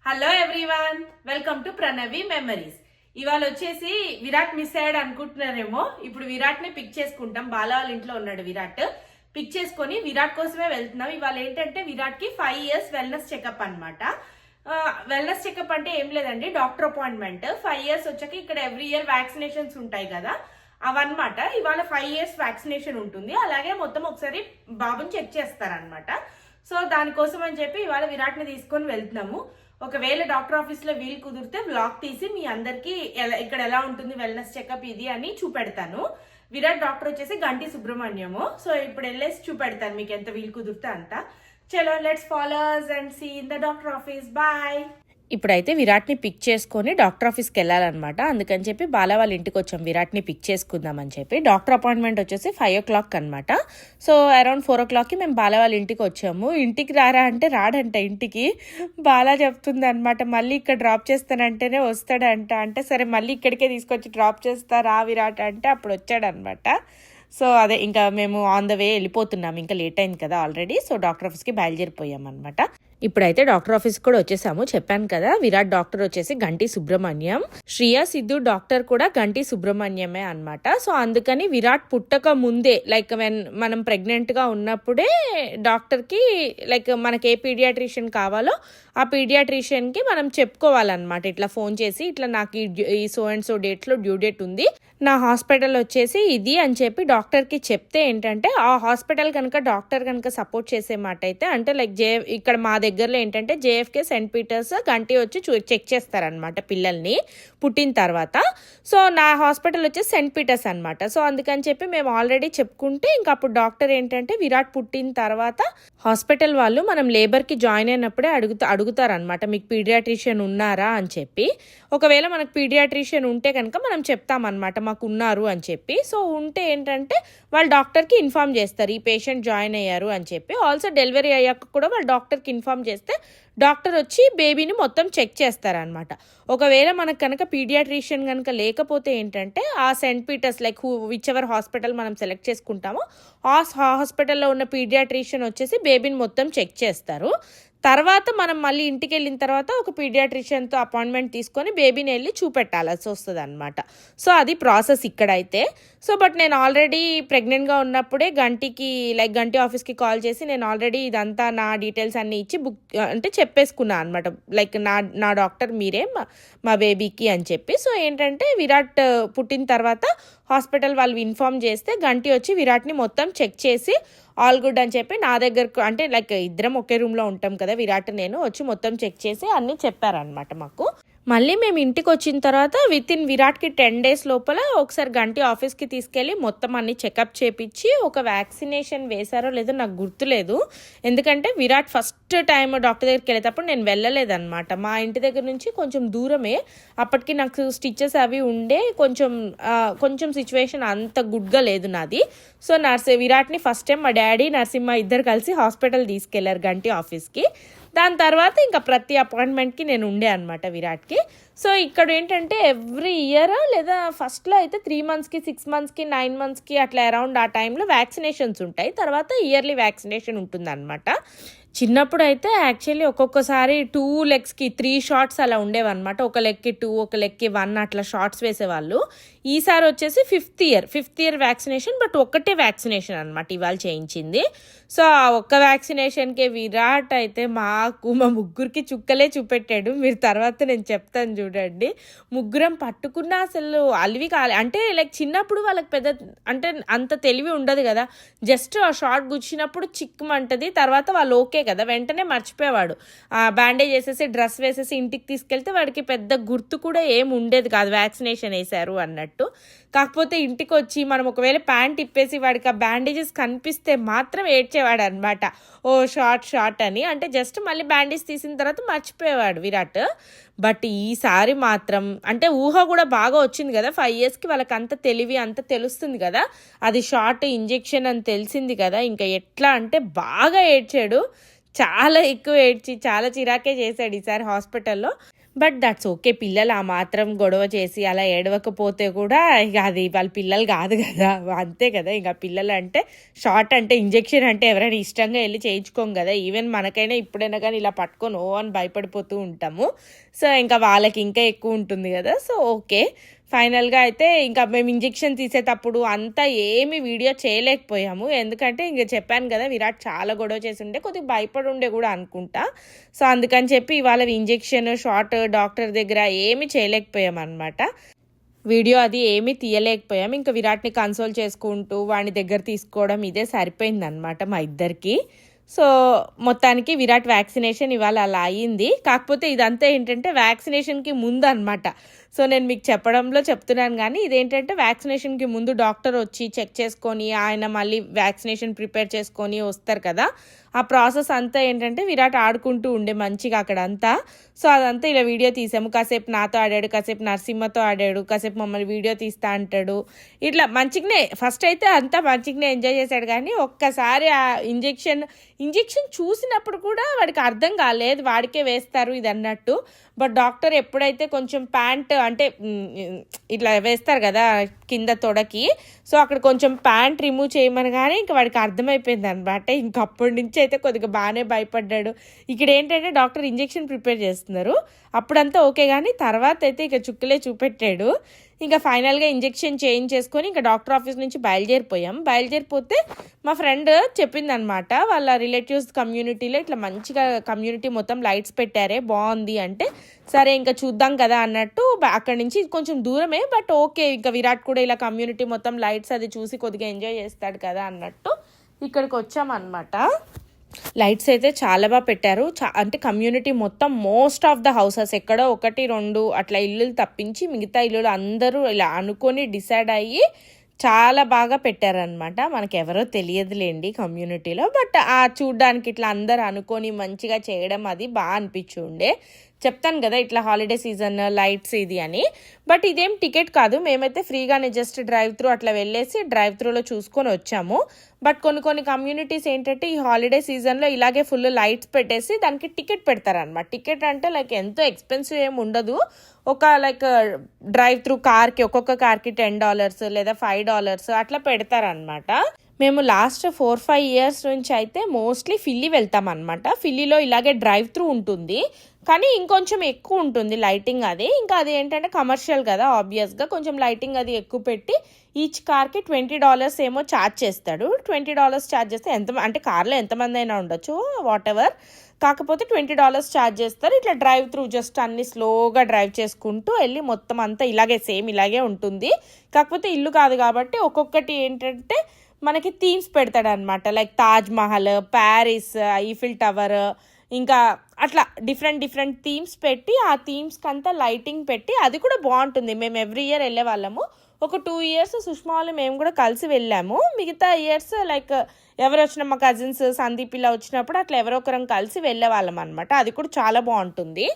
Hello everyone, welcome to Pranavi memories. ఇవాళ వచ్చేసి Virat miss అయ్యాడు అనుకుంటున్నారేమో. ఇప్పుడు విరాట్ ని పిక్ చేసుకుంటాం. బాల వాళ్ళ ఇంట్లో ఉన్నాడు విరాట్. పిక్ చేసుకొని విరాట్ కోసమే వెళ్తున్నాం. ఇవాళ ఏంటంటే విరాట్ కి 5 years వెల్నెస్ చెకప్ అనమాట. వెల్నెస్ చెకప్ అంటే ఏం లేదండి, డాక్టర్ అపాయింట్మెంట్. 5 years వచ్చాక ఇక్కడ ఎవ్రీ ఇయర్ వ్యాక్సినేషన్స్ ఉంటాయి కదా, అవన్నమాట. ఇవాళ 5 years వ్యాక్సినేషన్ ఉంటుంది. అలాగే మొత్తం ఒకసారి బాబుని చెక్ చేస్తారనమాట. సో దానికోసం అని చెప్పి ఇవాళ విరాట్ ని తీసుకొని వెళ్తున్నాము. ఒకవేళ డాక్టర్ ఆఫీస్ లో వీలు కుదిరితే వ్లాగ్ తీసి మీ అందరికి ఇక్కడ ఎలా ఉంటుంది వెల్నెస్ చెకప్ ఇది అని చూపెడతాను. విరాట్ డాక్టర్ వచ్చేసి గంటి సుబ్రహ్మణ్యము. సో ఇప్పుడు వెళ్ళేసి చూపెడతాను మీకు ఎంత వీలు కుదిరితే అంత. చలో let's follows and see in the doctor office. Bye. ఇప్పుడైతే విరాట్ని పిక్ చేసుకొని డాక్టర్ ఆఫీస్కి వెళ్ళాలన్నమాట. అందుకని చెప్పి బాల వాళ్ళ ఇంటికి వచ్చాం విరాట్ని పిక్ చేసుకుందామని చెప్పి. డాక్టర్ అపాయింట్మెంట్ వచ్చేసి 5 o'clock అనమాట. సో అరౌండ్ 4 o'clockకి మేము బాల వాళ్ళ ఇంటికి వచ్చాము. ఇంటికి రారా అంటే రాడంట ఇంటికి. బాల చెప్తుంది అనమాట, మళ్ళీ ఇక్కడ డ్రాప్ చేస్తానంటేనే వస్తాడంట. అంటే సరే మళ్ళీ ఇక్కడికే తీసుకొచ్చి డ్రాప్ చేస్తారా విరాట్ అంటే అప్పుడు వచ్చాడనమాట. సో అదే ఇంకా మేము ఆన్ ద వే వెళ్ళిపోతున్నాం, ఇంకా లేట్ అయింది కదా ఆల్రెడీ. సో డాక్టర్ ఆఫీస్కి బయలుదేరిపోయాం అనమాట. ఇప్పుడైతే డాక్టర్ ఆఫీస్ కూడా వచ్చేసాము. చెప్పాను కదా విరాట్ డాక్టర్ వచ్చేసి గంటి సుబ్రహ్మణ్యం, శ్రియా సిద్ధు డాక్టర్ కూడా గంటి సుబ్రహ్మణ్యమే అనమాట. సో అందుకని విరాట్ పుట్టక ముందే లైక్ మనం ప్రెగ్నెంట్ గా ఉన్నప్పుడే డాక్టర్ కి లైక్ మనకి ఏ పీడియాట్రిషియన్ కావాలో ఆ పీడియాట్రిషియన్ కి మనం చెప్పుకోవాలన్నమాట. ఇట్లా ఫోన్ చేసి ఇట్లా నాకు ఈ సో అండ్ సో డేట్ లో డ్యూ డేట్ ఉంది, నా హాస్పిటల్ వచ్చేసి ఇది అని చెప్పి డాక్టర్ కి చెప్తే ఏంటంటే ఆ హాస్పిటల్ కనుక డాక్టర్ కనుక సపోర్ట్ చేసే మాట అయితే అంటే లైక్ ఇక్కడ మా దగ్గరలో ఏంటంటే JFK సెయింట్ పీటర్స్ గంటి వచ్చి చెక్ చేస్తారనమాట పిల్లల్ని పుట్టిన తర్వాత. సో నా హాస్పిటల్ వచ్చేసి సెయింట్ పీటర్స్ అనమాట. సో అందుకని చెప్పి మేము ఆల్రెడీ చెప్పుకుంటే ఇంకా అప్పుడు డాక్టర్ ఏంటంటే విరాట్ పుట్టిన తర్వాత హాస్పిటల్ వాళ్ళు మనం లేబర్కి జాయిన్ అయినప్పుడే అడుగుతారనమాట మీకు పీడియాట్రిషియన్ ఉన్నారా అని చెప్పి. ఒకవేళ మనకు పీడియాట్రిషియన్ ఉంటే కనుక మనం చెప్తామన్నమాట మాకు ఉన్నారు అని చెప్పి. సో ఉంటే ఏంటంటే వాళ్ళు డాక్టర్కి ఇన్ఫామ్ చేస్తారు ఈ పేషెంట్ జాయిన్ అయ్యారు అని చెప్పి. ఆల్సో డెలివరీ అయ్యాక కూడా వాళ్ళు డాక్టర్కి ఇన్ఫామ్ చేస్తే డాక్టర్ వచ్చి బేబీని మొత్తం చెక్ చేస్తారనమాట. ఒకవేళ మనకు కనుక పీడియాట్రిషియన్ కనుక లేకపోతే ఏంటంటే ఆ Saint Peter's like whichever hospital మనం సెలెక్ట్ చేసుకుంటామో ఆ హాస్పిటల్లో ఉన్న పీడియాట్రిషియన్ వచ్చేసి బేబీని మొత్తం చెక్ చేస్తారు. తర్వాత మనం మళ్ళీ ఇంటికి వెళ్ళిన తర్వాత ఒక పీడియాట్రిషియన్తో అపాయింట్మెంట్ తీసుకొని బేబీని వెళ్ళి చూపెట్టాల్సి వస్తుంది అనమాట. సో అది ప్రాసెస్ ఇక్కడైతే. సో బట్ నేను ఆల్రెడీ ప్రెగ్నెంట్గా ఉన్నప్పుడే గంటి ఆఫీస్కి కాల్ చేసి నేను ఆల్రెడీ ఇదంతా నా డీటెయిల్స్ అన్నీ ఇచ్చి బుక్ అంటే చెప్పేసుకున్నాను అనమాట. లైక్ నా డాక్టర్ మీరే మా బేబీకి అని చెప్పి. సో ఏంటంటే విరాట్ పుట్టిన తర్వాత హాస్పిటల్ వాళ్ళు ఇన్ఫామ్ చేస్తే గంటి వచ్చి విరాట్ని మొత్తం చెక్ చేసి ఆల్ గుడ్ అని చెప్పి నా దగ్గరకు అంటే లైక్ ఇద్దరం ఒకే రూమ్లో ఉంటాం కదా విరాట్ నేను వచ్చి మొత్తం చెక్ చేసి అన్నీ చెప్పారనమాట మాకు. మళ్ళీ మేము ఇంటికి వచ్చిన తర్వాత విరాట్కి 10 days లోపల ఒకసారి గంటి ఆఫీస్కి తీసుకెళ్ళి మొత్తం అన్ని చెకప్ చేపించి ఒక వ్యాక్సినేషన్ వేశారో లేదో నాకు గుర్తులేదు. ఎందుకంటే విరాట్ ఫస్ట్ టైం డాక్టర్ దగ్గరికి వెళ్ళేటప్పుడు నేను వెళ్ళలేదన్నమాట. మా ఇంటి దగ్గర నుంచి కొంచెం దూరమే. అప్పటికి నాకు స్టిచెస్ అవి ఉండే కొంచెం సిచ్యువేషన్ అంత గుడ్గా లేదు నాది. సో విరాట్ని ఫస్ట్ టైం మా డాడీ నరసింహ ఇద్దరు కలిసి హాస్పిటల్ తీసుకెళ్లారు గంటి ఆఫీస్కి. దాని తర్వాత ఇంకా ప్రతి అపాయింట్మెంట్కి నేను ఉండే అనమాట విరాట్కి. సో ఇక్కడ ఏంటంటే ఎవ్రీ ఇయర్ లేదా ఫస్ట్లో అయితే 3 monthsకి 6 monthsకి 9 monthsకి అట్లా అరౌండ్ ఆ టైంలో వ్యాక్సినేషన్స్ ఉంటాయి. తర్వాత ఇయర్లీ వ్యాక్సినేషన్ ఉంటుంది అనమాట. చిన్నప్పుడు అయితే యాక్చువల్లీ ఒక్కొక్కసారి 2 legsకి 3 shots అలా ఉండేవన్నమాట. ఒక లెగ్కి 2 ఒక లెగ్కి 1 అట్లా షార్ట్స్ వేసేవాళ్ళు. ఈసారి వచ్చేసి 5th year వ్యాక్సినేషన్, బట్ ఒక్కటే వ్యాక్సినేషన్ అనమాట ఇవాళ చేయించింది. సో ఆ ఒక్క వ్యాక్సినేషన్కే విరాట్ అయితే మా ముగ్గురికి చుక్కలే చూపెట్టాడు. మీరు తర్వాత నేను చెప్తాను చూడండి. ముగ్గురం పట్టుకున్నా అసలు అలివి అంటే లైక్ చిన్నప్పుడు వాళ్ళకి పెద్ద అంటే అంత తెలివి ఉండదు కదా, జస్ట్ ఆ షార్ట్ గుచ్చినప్పుడు చిక్కుమంటది, తర్వాత వాళ్ళు ఓకే కదా వెంటనే మర్చిపోయేవాడు. బ్యాండేజ్ వేసేసి డ్రెస్ వేసేసి ఇంటికి తీసుకెళ్తే వాడికి పెద్ద గుర్తు కూడా ఏం ఉండేది కాదు వ్యాక్సినేషన్ వేశారు అన్నట్టు. కాకపోతే ఇంటికి వచ్చి మనం ఒకవేళ ప్యాంట్ ఇప్పేసి వాడికి ఆ బ్యాండేజెస్ కనిపిస్తే మాత్రం ఏడ్చేవాడు అనమాట. ఓ షార్ట్ అని. అంటే జస్ట్ మళ్ళీ బ్యాండేజ్ తీసిన తర్వాత మర్చిపోయేవాడు విరాట్. బట్ ఈసారి మాత్రం అంటే ఊహ కూడా బాగా వచ్చింది కదా, 5 yearsకి వాళ్ళకి అంత తెలివి అంత తెలుస్తుంది కదా, అది షార్ట్ ఇంజెక్షన్ అని తెలిసింది కదా. ఇంకా ఎట్లా అంటే బాగా ఏడ్చాడు, చాలా ఎక్కువ ఏడ్చి చాలా చిరాకే చేశాడు ఈసారి హాస్పిటల్లో. But that's okay. పిల్లలు ఆ మాత్రం గొడవ చేసి అలా ఏడవకపోతే కూడా ఇక అది వాళ్ళ పిల్లలు కాదు కదా, అంతే కదా. ఇంకా పిల్లలు అంటే షార్ట్ అంటే ఇంజెక్షన్ అంటే ఎవరైనా ఇష్టంగా వెళ్ళి చేయించుకోం కదా. ఈవెన్ మనకైనా ఇప్పుడైనా కానీ ఇలా పట్టుకొని అని భయపడిపోతూ ఉంటాము. సో ఇంకా వాళ్ళకి ఇంకా ఎక్కువ ఉంటుంది కదా. సో ఓకే, ఫైనల్గా అయితే ఇంకా మేము ఇంజెక్షన్ తీసేటప్పుడు అంతా ఏమి వీడియో చేయలేకపోయాము. ఎందుకంటే ఇంక చెప్పాను కదా, విరాట్ చాలా గొడవ చేసి ఉండే, కొద్దిగా భయపడి ఉండే కూడా అనుకుంటా. సో అందుకని చెప్పి ఇవాళ ఇంజెక్షన్ షార్ట్ డాక్టర్ దగ్గర ఏమీ చేయలేకపోయాం అనమాట. వీడియో అది ఏమీ తీయలేకపోయాం. ఇంకా విరాట్ని కన్సోల్ చేసుకుంటూ వాడిని దగ్గర తీసుకోవడం ఇదే సరిపోయింది అనమాట మా ఇద్దరికి. సో మొత్తానికి విరాట్ వ్యాక్సినేషన్ ఇవాళ అలా అయ్యింది. కాకపోతే ఇదంతా ఏంటంటే వ్యాక్సినేషన్కి ముందు అనమాట. సో నేను మీకు చెప్పడంలో చెప్తున్నాను కానీ ఇదేంటంటే వ్యాక్సినేషన్కి ముందు డాక్టర్ వచ్చి చెక్ చేసుకొని ఆయన మళ్ళీ వ్యాక్సినేషన్ ప్రిపేర్ చేసుకొని వస్తారు కదా. ఆ ప్రాసెస్ అంతా ఏంటంటే విరాట్ ఆడుకుంటూ ఉండే మంచిగా అక్కడంతా. సో అదంతా ఇలా వీడియో తీసాము. కాసేపు నాతో ఆడాడు, కాసేపు నరసింహతో ఆడాడు, కాసేపు మమ్మల్ని వీడియో తీస్తా అంటాడు. ఇట్లా మంచిగానే ఫస్ట్ అయితే అంతా మంచిగానే ఎంజాయ్ చేశాడు. కానీ ఒక్కసారి ఆ ఇంజెక్షన్ చూసినప్పుడు కూడా వాడికి అర్థం కాలేదు, వాడికే వేస్తారు ఇది అన్నట్టు. బట్ డాక్టర్ ఎప్పుడైతే కొంచెం ప్యాంట్ అంటే ఇట్లా వేస్తారు కదా కింద తొడకి, సో అక్కడ కొంచెం ప్యాంట్ రిమూవ్ చేయమని కానీ ఇంకా వాడికి అర్థమైపోయింది అనమాట. ఇంకప్పటి నుంచి అయితే కొద్దిగా బాగానే భయపడ్డాడు. ఇక్కడ ఏంటంటే డాక్టర్ ఇంజెక్షన్ ప్రిపేర్ చేస్తున్నారు, అప్పుడంతా ఓకే. కానీ తర్వాత అయితే ఇక చుక్కలే చూపెట్టాడు. ఇంకా ఫైనల్గా ఇంజెక్షన్ చేంజ్ చేసుకొని ఇంకా డాక్టర్ ఆఫీస్ నుంచి బయలుదేరిపోతే మా ఫ్రెండ్ చెప్పిందనమాట, వాళ్ళ రిలేటివ్స్ కమ్యూనిటీలో ఇట్లా మంచిగా కమ్యూనిటీ మొత్తం లైట్స్ పెట్టారే బాగుంది అంటే, సరే ఇంకా చూద్దాం కదా అన్నట్టు అక్కడి నుంచి కొంచెం దూరమే, బట్ ఓకే ఇంకా విరాట్ కూడా ఇలా కమ్యూనిటీ మొత్తం లైట్స్ అది చూసి కొద్దిగా ఎంజాయ్ చేస్తాడు కదా అన్నట్టు ఇక్కడికి వచ్చామన్నమాట. లైట్స్ అయితే చాలా బాగా పెట్టారు. అంటే కమ్యూనిటీ మొత్తం మోస్ట్ ఆఫ్ ద హౌసెస్ ఎక్కడో 1-2 అట్లా ఇల్లులు తప్పించి మిగతా ఇల్లులు అందరూ ఇలా అనుకొని డిసైడ్ అయ్యి చాలా బాగా పెట్టారనమాట. మనకి ఎవరో తెలియదులేండి కమ్యూనిటీలో, బట్ ఆ చూడ్డానికి ఇట్లా అందరు అనుకొని మంచిగా చేయడం అది బాగా అనిపించి ఉండే. చెప్తాను కదా ఇట్లా హాలిడే సీజన్ లైట్స్ ఇది అని. బట్ ఇదేం టికెట్ కాదు, మేమైతే ఫ్రీగానే జస్ట్ డ్రైవ్ త్రూ అట్లా వెళ్ళేసి డ్రైవ్ త్రూలో చూసుకొని వచ్చాము. బట్ కొన్ని కమ్యూనిటీస్ ఏంటంటే ఈ హాలిడే సీజన్లో ఇలాగే ఫుల్ లైట్స్ పెట్టేసి దానికి టికెట్ పెడతారనమాట. టికెట్ అంటే లైక్ ఎంతో ఎక్స్పెన్సివ్ ఏమి ఉండదు, ఒక లైక్ డ్రైవ్ త్రూ కార్కి ఒక్కొక్క కార్కి $10 లేదా $5 అట్లా పెడతారనమాట. మేము లాస్ట్ 4-5 years నుంచి అయితే మోస్ట్లీ ఫిల్లీ వెళ్తాం అనమాట. ఫిల్లీలో ఇలాగే డ్రైవ్ త్రూ ఉంటుంది, కానీ ఇంకొంచెం ఎక్కువ ఉంటుంది లైటింగ్ అది. ఇంకా అది ఏంటంటే కమర్షియల్ కదా, ఆబ్వియస్గా కొంచెం లైటింగ్ అది ఎక్కువ పెట్టి ఈచ్ కార్కి $20 ఏమో ఛార్జ్ చేస్తాడు. $20 ఛార్జ్ చేస్తే అంటే కార్లో ఎంతమంది అయినా ఉండొచ్చు వాట్ ఎవర్, కాకపోతే $20 ఛార్జ్ చేస్తారు. ఇట్లా డ్రైవ్ త్రూ జస్ట్ అన్ని స్లోగా డ్రైవ్ చేసుకుంటూ వెళ్ళి మొత్తం అంతా ఇలాగే సేమ్ ఇలాగే ఉంటుంది. కాకపోతే ఇల్లు కాదు కాబట్టి ఒక్కొక్కటి ఏంటంటే మనకి థీమ్స్ పెడతాడు అనమాట. Like Taj Mahal, Paris, Eiffel tower, ఇంకా అట్లా డిఫరెంట్ థీమ్స్ పెట్టి ఆ థీమ్స్కి అంతా లైటింగ్ పెట్టి అది కూడా బాగుంటుంది. మేము ఎవ్రీ ఇయర్ వెళ్ళే వాళ్ళము. ఒక 2 years సుష్మా వాళ్ళు మేము కూడా కలిసి వెళ్ళాము. మిగతా ఇయర్స్ లైక్ ఎవరు వచ్చినా మా కజిన్స్ సందీప్ ఇలా వచ్చినప్పుడు అట్లా ఎవరో ఒకరం కలిసి వెళ్ళే వాళ్ళం అనమాట. అది కూడా చాలా బాగుంటుంది.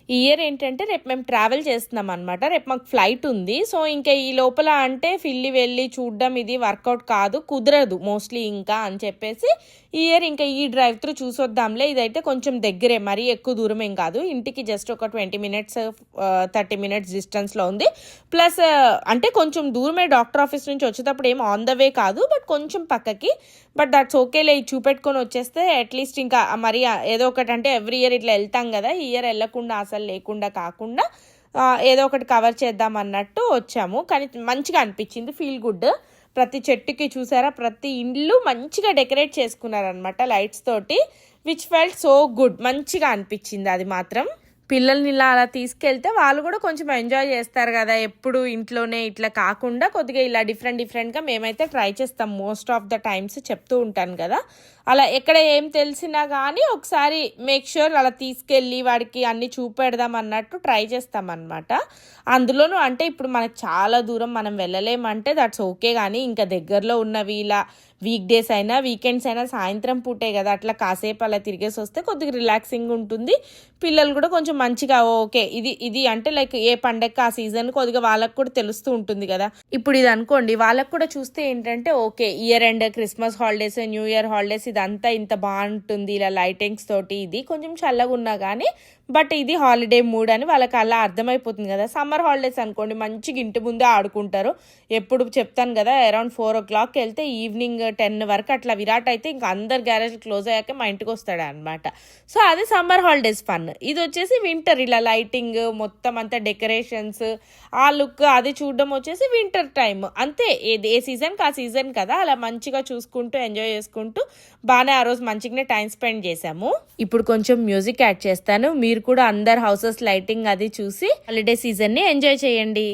ఈ ఇయర్ ఏంటంటే రేపు మేము ట్రావెల్ చేస్తున్నాం అనమాట, రేపు మాకు ఫ్లైట్ ఉంది. సో ఇంకా ఈ లోపల అంటే ఫిల్లి వెళ్ళి చూడడం ఇది వర్కౌట్ కుదరదు మోస్ట్లీ ఇంకా అని చెప్పేసి ఈ ఇయర్ ఇంకా ఈ డ్రైవ్ త్రూ చూసొద్దాంలే. ఇదైతే కొంచెం దగ్గరే, మరీ ఎక్కువ దూరం ఏం కాదు, ఇంటికి జస్ట్ ఒక 20 minutes 30 minutes డిస్టెన్స్లో ఉంది. ప్లస్ అంటే కొంచెం దూరమే, డాక్టర్ ఆఫీస్ నుంచి వచ్చేటప్పుడు ఏం ఆన్ ద వే కాదు, బట్ కొంచెం పక్కకి. బట్ దట్స్ ఓకేలే, చూపెట్టుకొని వచ్చేస్తే అట్లీస్ట్ ఇంకా మరి ఏదో ఒకటి అంటే ఎవ్రీ ఇయర్ ఇట్లా వెళ్తాం కదా, ఈ ఇయర్ వెళ్ళకుండా అసలు లేకుండా కాకుండా ఏదో ఒకటి కవర్ చేద్దాం అన్నట్టు వచ్చాము. కానీ మంచిగా అనిపించింది, ఫీల్ గుడ్. ప్రతి చెట్టుకి చూసారా, ప్రతి ఇల్లు మంచిగా డెకరేట్ చేసుకున్నారనమాట లైట్స్ తోటి, విచ్ ఫెల్ట్ సో గుడ్. మంచిగా అనిపించింది అది మాత్రం. పిల్లల్ని ఇలా అలా తీసుకెళ్తే వాళ్ళు కూడా కొంచెం ఎంజాయ్ చేస్తారు కదా, ఎప్పుడు ఇంట్లోనే ఇట్లా కాకుండా కొద్దిగా ఇలా డిఫరెంట్గా మేమైతే ట్రై చేస్తాం మోస్ట్ ఆఫ్ ద టైమ్స్. చెప్తూ ఉంటాను కదా, అలా ఎక్కడ ఏం తెలిసినా కానీ ఒకసారి మేక్ ష్యూర్ అలా తీసుకెళ్ళి వాడికి అన్ని చూపెడదాం అన్నట్టు ట్రై చేస్తామన్నమాట. అందులోనూ అంటే ఇప్పుడు మనకు చాలా దూరం మనం వెళ్ళలేమంటే దట్స్ ఓకే. కానీ ఇంకా దగ్గరలో ఉన్నవి ఇలా వీక్ డేస్ అయినా వీకెండ్స్ అయినా సాయంత్రం పూటే కదా, అట్లా కాసేపు అలా తిరిగేసి వస్తే కొద్దిగా రిలాక్సింగ్ ఉంటుంది. పిల్లలు కూడా కొంచెం మంచిగా ఓకే ఇది అంటే లైక్ ఏ పండగ ఆ సీజన్ కొద్దిగా వాళ్ళకు కూడా తెలుస్తూ ఉంటుంది కదా. ఇప్పుడు ఇది అనుకోండి, వాళ్ళకు కూడా చూస్తే ఏంటంటే okay year end Christmas holidays new year holidays ఇదంతా ఇంత బాగుంటుంది ఇలా లైటింగ్స్ తోటి. ఇది కొంచెం చల్లగా ఉన్నా కానీ బట్ ఇది హాలిడే మూడ్ అని వాళ్ళకి అలా అర్థమైపోతుంది కదా. సమ్మర్ హాలిడేస్ అనుకోండి మంచిగా ఇంటి ముందే ఆడుకుంటారు. ఎప్పుడు చెప్తాను కదా అరౌండ్ 4 o'clock వెళ్తే ఈవినింగ్ 10 వరకు అట్లా. విరాట్ అయితే ఇంకా అందరు గ్యారేజ్ క్లోజ్ అయ్యాక మా ఇంటికి వస్తాడు అనమాట. సో అది సమ్మర్ హాలిడేస్ ఫన్. ఇది వచ్చేసి వింటర్, ఇలా లైటింగ్ మొత్తం అంతా డెకరేషన్స్ ఆ లుక్ అది చూడడం వచ్చేసి వింటర్ టైం అంతే. ఏ సీజన్కి ఆ సీజన్ కదా, అలా మంచిగా చూసుకుంటూ ఎంజాయ్ చేసుకుంటూ బాగానే ఆ రోజు మంచిగానే టైం స్పెండ్ చేసాము. ఇప్పుడు కొంచెం మ్యూజిక్ యాడ్ చేస్తాను, మీరు కూడా అందరు హౌసెస్ లైటింగ్ అది చూసి హాలిడే సీజన్ ని ఎంజాయ్ చేయండి.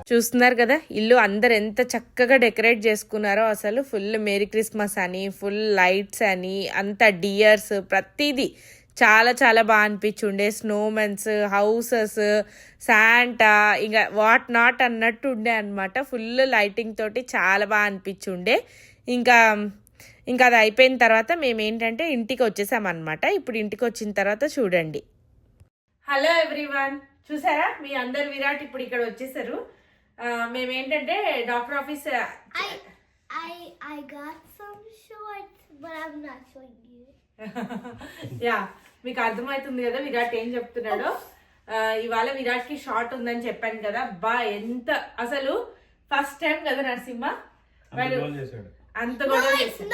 చూస్తున్నారు కదా ఇల్లు అందరు ఎంత చక్కగా డెకరేట్ చేసుకున్నారో. అసలు ఫుల్ మేరీ క్రిస్మస్ అని, ఫుల్ లైట్స్ అని, అంత డియర్స్ ప్రతిదీ చాలా చాలా బాగా అనిపించుండే. స్నోమెన్స్, హౌసెస్, శాంటా, ఇంకా వాట్ నాట్ అన్నట్టు ఉండే అనమాట. ఫుల్ లైటింగ్ తోటి చాలా బాగా అనిపించుండే. ఇంకా అది అయిపోయిన తర్వాత మేము ఏంటంటే ఇంటికి వచ్చేసామన్నమాట. ఇప్పుడు ఇంటికి వచ్చిన తర్వాత చూడండి. హలో ఎవ్రీవన్, చూసారా మీ అందరు విరాట్ ఇప్పుడు ఇక్కడ వచ్చేసారు. మేమేంటంటే doctor office I got some shorts, but I'm not showing you. Yeah, మీకు అర్థమవుతుంది కదా విరాట్ ఏం చెప్తున్నాడో. ఇవాళ విరాట్ కి షార్ట్ ఉందని చెప్పాను కదా. బా ఎంత అసలు ఫస్ట్ టైం కదా నరసింహ అంత గొడవ చేశాడు.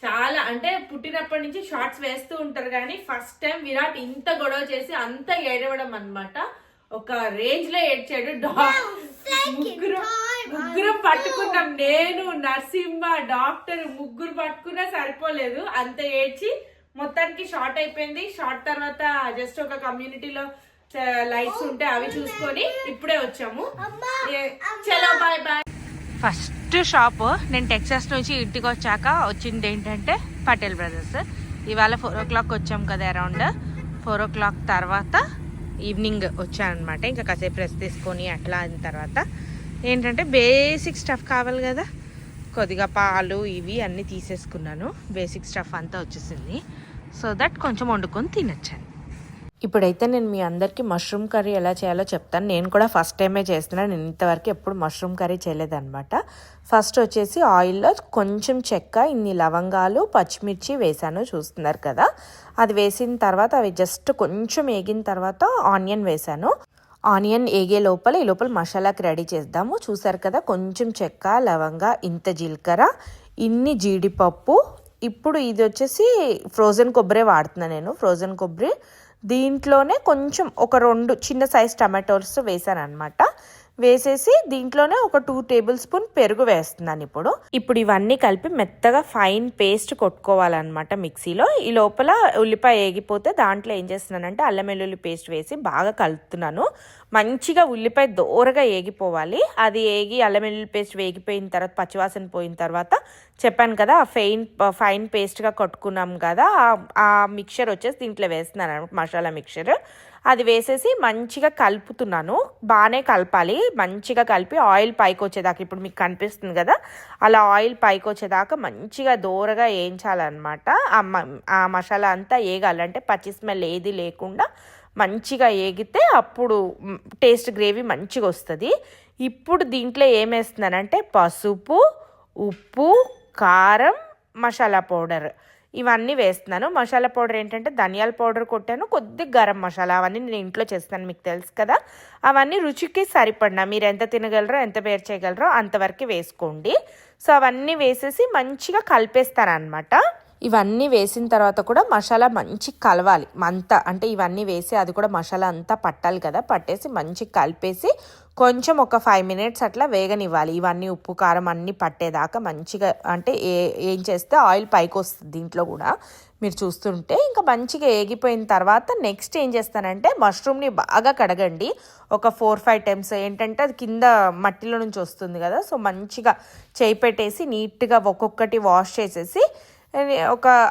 చాలా అంటే పుట్టినప్పటి నుంచి షార్ట్స్ వేస్తూ ఉంటారు కానీ ఫస్ట్ టైం విరాట్ ఇంత గొడవ చేసి అంత ఏడవడం అన్నమాట. ఒక రేంజ్ లో ఏడ్చాడు. ముగ్గురం పట్టుకున్నాం, నేను నరసింహ డాక్టర్ ముగ్గురు పట్టుకున్నా సరిపోలేదు, అంత ఏడ్చి మొత్తానికి షార్ట్ అయిపోయింది. షార్ట్ తర్వాత జస్ట్ ఒక కమ్యూనిటీలో లైట్స్ ఉంటే అవి చూసుకొని ఇప్పుడే వచ్చాము. చలో బాయ్ బాయ్. ఫస్ట్ షాప్ నేను టెక్సాస్ నుంచి ఇంటికి వచ్చాక వచ్చింది ఏంటంటే పటేల్ బ్రదర్స్. ఇవాళ 4 o'clock వచ్చాం కదా, అరౌండ్ 4 o'clock తర్వాత ఈవినింగ్ వచ్చానమాట. ఇంకా కాసేపు రెస్ట్ తీసుకొని అట్లా అయిన తర్వాత ఏంటంటే బేసిక్ స్టఫ్ కావాలి కదా, కొద్దిగా పాలు ఇవి అన్నీ తీసేసుకున్నాను. బేసిక్ స్టఫ్ అంతా వచ్చేసింది, సో దట్ కొంచెం వండుకొని తినొచ్చాను. ఇప్పుడైతే నేను మీ అందరికీ మష్రూమ్ కర్రీ ఎలా చేయాలో చెప్తాను. నేను కూడా ఫస్ట్ టైమే చేస్తున్నాను, నేను ఇంతవరకు ఎప్పుడు మష్రూమ్ కర్రీ చేయలేదన్నమాట. ఫస్ట్ వచ్చేసి ఆయిల్లో కొంచెం చెక్క, ఇన్ని లవంగాలు, పచ్చిమిర్చి వేసాను, చూస్తున్నారు కదా. అది వేసిన తర్వాత అవి జస్ట్ కొంచెం వేగిన తర్వాత ఆనియన్ వేసాను. ఆనియన్ ఏగే లోపల ఈ లోపల మసాలాకి రెడీ చేద్దాము. చూసారు కదా, కొంచెం చెక్క, లవంగా, ఇంత జీలకర్ర, ఇన్ని జీడిపప్పు. ఇప్పుడు ఇది వచ్చేసి ఫ్రోజన్ కొబ్బరి వాడుతున్నాను నేను, ఫ్రోజన్ కొబ్బరి. దీంట్లోనే కొంచెం ఒక 2 చిన్న సైజ్ టమాటోస్ వేసాను అనమాట. వేసేసి దీంట్లోనే ఒక 2 టేబుల్ స్పూన్ పెరుగు వేస్తున్నాను. ఇప్పుడు ఇవన్నీ కలిపి మెత్తగా ఫైన్ పేస్ట్ కొట్టుకోవాలన్నమాట మిక్సీలో. ఈ లోపల ఉల్లిపాయ వేగిపోతే దాంట్లో ఏం చేస్తున్నానంటే అల్లం వెల్లుల్లి పేస్ట్ వేసి బాగా కలుపుతున్నాను. మంచిగా ఉల్లిపాయ దోరగా వేగిపోవాలి. అది వేగి అల్లం వెల్లుల్లి పేస్ట్ వేగిపోయిన తర్వాత పచ్చివాసన పోయిన తర్వాత చెప్పాను కదా ఫైన్ పేస్ట్గా కొట్టుకున్నాం కదా, ఆ మిక్చర్ వచ్చేసి దీంట్లో వేస్తున్నాను, మసాలా మిక్చర్. అది వేసేసి మంచిగా కలుపుతున్నాను. బాగానే కలపాలి, మంచిగా కలిపి ఆయిల్ పైకి వచ్చేదాకా, ఇప్పుడు మీకు కనిపిస్తుంది కదా అలా ఆయిల్ పైకి వచ్చేదాకా మంచిగా దోరగా వేయించాలన్నమాట. ఆ మసాలా అంతా వేగాలంటే పచ్చి స్మెల్ ఏది లేకుండా మంచిగా వేగితే అప్పుడు టేస్ట్ గ్రేవీ మంచిగా వస్తుంది. ఇప్పుడు దీంట్లో ఏమేస్తున్నానంటే పసుపు, ఉప్పు, కారం, మసాలా పౌడర్ ఇవన్నీ వేస్తున్నాను. మసాలా పౌడర్ ఏంటంటే ధనియాల పౌడర్ కొట్టాను, కొద్దిగా గరం మసాలా, అవన్నీ నేను ఇంట్లో చేస్తాను, మీకు తెలుసు కదా. అవన్నీ రుచికి సరిపడినా మీరు ఎంత తినగలరో ఎంత వేరు చేయగలరో అంతవరకు వేసుకోండి. సో అవన్నీ వేసేసి మంచిగా కలిపేస్తాను అనమాట. ఇవన్నీ వేసిన తర్వాత కూడా మసాలా మంచి కలవాలి అంతా, అంటే ఇవన్నీ వేసి అది కూడా మసాలా అంతా పట్టాలి కదా, పట్టేసి మంచిగా కలిపేసి కొంచెం ఒక 5 మినిట్స్ అట్లా వేగనివ్వాలి. ఇవన్నీ ఉప్పు కారం అన్నీ పట్టేదాకా మంచిగా, అంటే ఏం చేస్తే ఆయిల్ పైకి వస్తుంది దీంట్లో కూడా మీరు చూస్తుంటే. ఇంకా మంచిగా వేగిపోయిన తర్వాత నెక్స్ట్ ఏం చేస్తానంటే మష్రూమ్ని బాగా కడగండి ఒక 4-5 టైమ్స్. ఏంటంటే అది కింద మట్టిలో నుంచి వస్తుంది కదా, సో మంచిగా చేయి పెట్టేసి నీట్గా ఒక్కొక్కటి వాష్ చేసేసి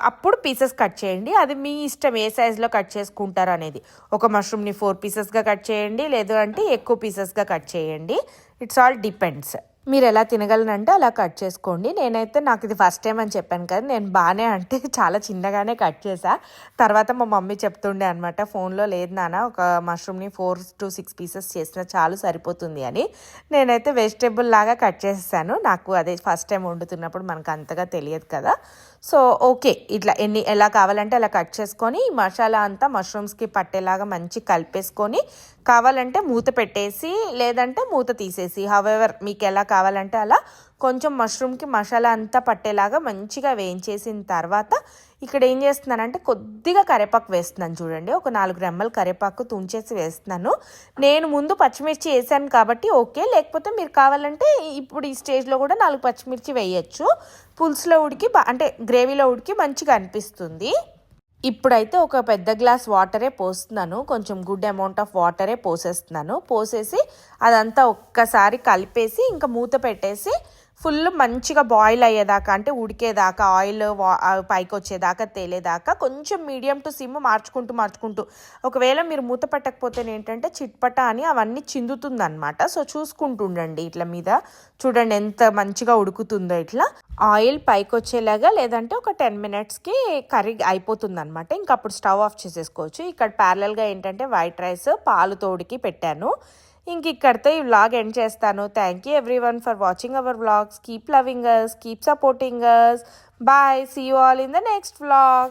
అప్పుడు పీసెస్ కట్ చేయండి. అది మీ ఇష్టం ఏ సైజులో కట్ చేసుకుంటారు అనేది. ఒక మష్రూమ్ని 4 పీసెస్గా కట్ చేయండి, లేదు అంటే ఎక్కువ పీసెస్గా కట్ చేయండి. ఇట్స్ ఆల్ డిపెండ్స్, మీరు ఎలా తినగలనంటే అలా కట్ చేసుకోండి. నేనైతే నాకు ఇది ఫస్ట్ టైం అని చెప్పాను కదా, నేను బాగానే అంటే చాలా చిన్నగానే కట్ చేసా. తర్వాత మా మమ్మీ చెప్తుండే అనమాట ఫోన్లో, లేదు నాన్న ఒక మష్రూమ్ని 4 to 6 పీసెస్ చేసినా చాలు సరిపోతుంది అని. నేనైతే వెజిటేబుల్ లాగా కట్ చేసేసాను. నాకు అదే ఫస్ట్ టైం వండుతున్నప్పుడు మనకు అంతగా తెలియదు కదా. సో ఓకే, ఇట్లా ఎలా కావాలంటే అలా కట్ చేసుకొని ఈ మసాలా అంతా మష్రూమ్స్కి పట్టేలాగా మంచి కలిపేసుకొని, కావాలంటే మూత పెట్టేసి లేదంటే మూత తీసేసి, హవెవర్ మీకు ఎలా కావాలంటే అలా కొంచెం మష్రూమ్కి మసాలా అంతా పట్టేలాగా మంచిగా వేయించేసిన తర్వాత ఇక్కడ ఏం చేస్తున్నానంటే కొద్దిగా కరివేపాకు వేస్తున్నాను. చూడండి, ఒక 4 రెమ్మలు కరివేపాకు తుంచేసి వేస్తున్నాను. నేను ముందు పచ్చిమిర్చి వేసాను కాబట్టి ఓకే, లేకపోతే మీరు కావాలంటే ఇప్పుడు ఈ స్టేజ్లో కూడా 4 పచ్చిమిర్చి వేయచ్చు. పులుసులో ఉడికి అంటే గ్రేవీలో ఉడికి మంచిగా అనిపిస్తుంది. ఇప్పుడైతే ఒక పెద్ద గ్లాస్ వాటరే పోస్తున్నాను, కొంచెం గుడ్ అమౌంట్ ఆఫ్ వాటరే పోసేస్తున్నాను. పోసేసి అదంతా ఒక్కసారి కలిపేసి ఇంకా మూత పెట్టేసి ఫుల్ మంచిగా బాయిల్ అయ్యేదాకా, అంటే ఉడికేదాకా, ఆయిల్ పైకి వచ్చేదాకా, తేలేదాకా కొంచెం మీడియం టు సిమ్ మార్చుకుంటూ ఒకవేళ మీరు మూత పెట్టకపోతే ఏంటంటే చిట్పట అని అవన్నీ చిందుతుందన్నమాట. సో చూసుకుంటూ ఉండండి. ఇట్లా మీద చూడండి ఎంత మంచిగా ఉడుకుతుందో. ఇట్లా ఆయిల్ పైకి వచ్చేలాగా, లేదంటే ఒక 10 మినిట్స్కి కర్రీ అయిపోతుంది అనమాట. ఇంకా అప్పుడు స్టవ్ ఆఫ్ చేసేసుకోవచ్చు. ఇక్కడ ప్యారలల్గా ఏంటంటే వైట్ రైస్ పాలు తోడికి పెట్టాను. ఇంక ఇక్కడితో ఈ వ్లాగ్ ఎండ్ చేస్తాను. Thank you everyone for watching our vlogs. Keep loving us, keep supporting us. Bye. See you all in the next vlog.